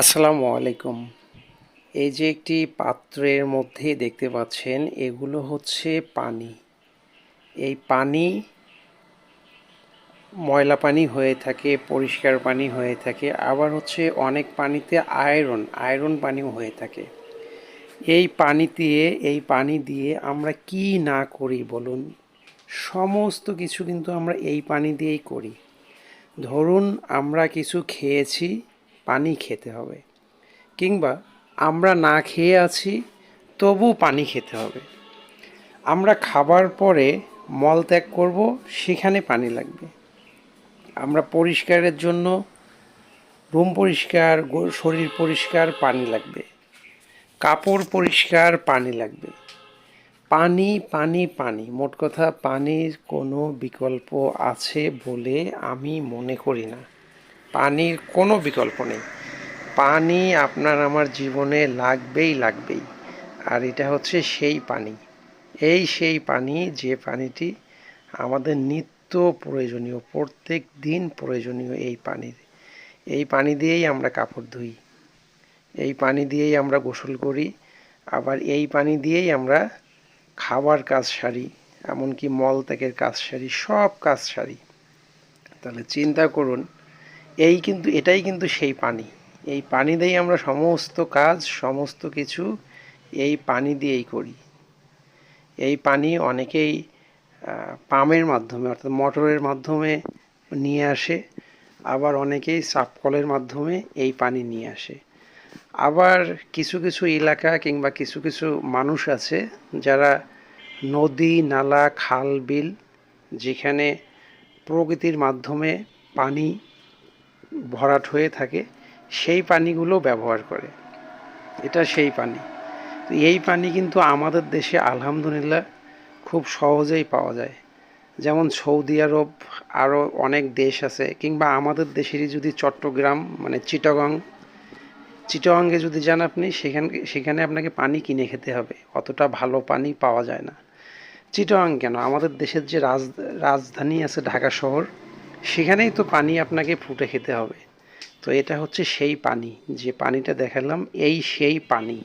আসসালামু আলাইকুম। এই যে একটি পাত্রের মধ্যে দেখতে পাচ্ছেন, এগুলো হচ্ছে পানি। এই পানি ময়লা পানি হয়ে থাকে, পরিষ্কার পানি হয়ে থাকে, আবার হচ্ছে অনেক পানিতে আয়রন পানিও হয়ে থাকে। এই পানি দিয়ে আমরা কি না করি বলুন? সমস্ত কিছু কিন্তু আমরা এই পানি দিয়েই করি। ধরুন আমরা কিছু খেয়েছি, পানি খেতে হবে। কিংবা আমরা না খেয়ে আছি, তবু পানি খেতে হবে। আমরা খাবার পরে মলত্যাগ করব, সেখানে পানি লাগবে। আমরা পরিষ্কারের জন্য রুম পরিষ্কার, শরীর পরিষ্কার, পানি লাগবে। কাপড় পরিষ্কার, পানি লাগবে। পানি পানি পানি, মোট কথা পানির কোনো বিকল্প আছে বলে আমি মনে করি না। পানির কোনো বিকল্প নেই। পানি আপনার আমার জীবনে লাগবেই। আর এটা হচ্ছে সেই পানি, সেই পানি, যে পানিটি আমাদের নিত্য প্রয়োজনীয়, প্রত্যেক দিন প্রয়োজনীয়। এই পানি দিয়েই আমরা কাপড় ধুই, এই পানি দিয়েই আমরা গোসল করি, আবার এই পানি দিয়েই আমরা খাবার কাজ সারি, এমনকি মলত্যাগের কাজ সারি, সব কাজ সারি। তাহলে চিন্তা করুন, এটাই কিন্তু সেই পানি। এই পানি দিয়েই আমরা সমস্ত কাজ, সমস্ত কিছু এই পানি দিয়েই করি। এই পানি অনেকেই পাম্পের মাধ্যমে, অর্থাৎ মোটরের মাধ্যমে নিয়ে আসে, আবার অনেকেই সাবকলের মাধ্যমে এই পানি নিয়ে আসে। আবার কিছু কিছু এলাকা কিংবা কিছু কিছু মানুষ আছে যারা নদী, নালা, খাল, বিল, যেখানে প্রকৃতির মাধ্যমে পানি ভরাট হয়ে থাকে, সেই পানিগুলো ব্যবহার করে। এটা সেই পানি। তো এই পানি কিন্তু আমাদের দেশে আলহামদুলিল্লাহ খুব সহজেই পাওয়া যায়। যেমন সৌদি আরব, আরও অনেক দেশ আছে, কিংবা আমাদের দেশেরই যদি চট্টগ্রাম, মানে চিটাগংয়ে যদি যান আপনি, সেখানে আপনাকে পানি কিনে খেতে হবে, অতটা ভালো পানি পাওয়া যায় না। চিটাগং কেন, আমাদের দেশের যে রাজধানী আছে ঢাকা শহর, সেখানেই তো পানি আপনাকে ফুটে খেতে হবে। তো এটা হচ্ছে সেই পানি, যে পানিটা দেখালাম, সেই পানি।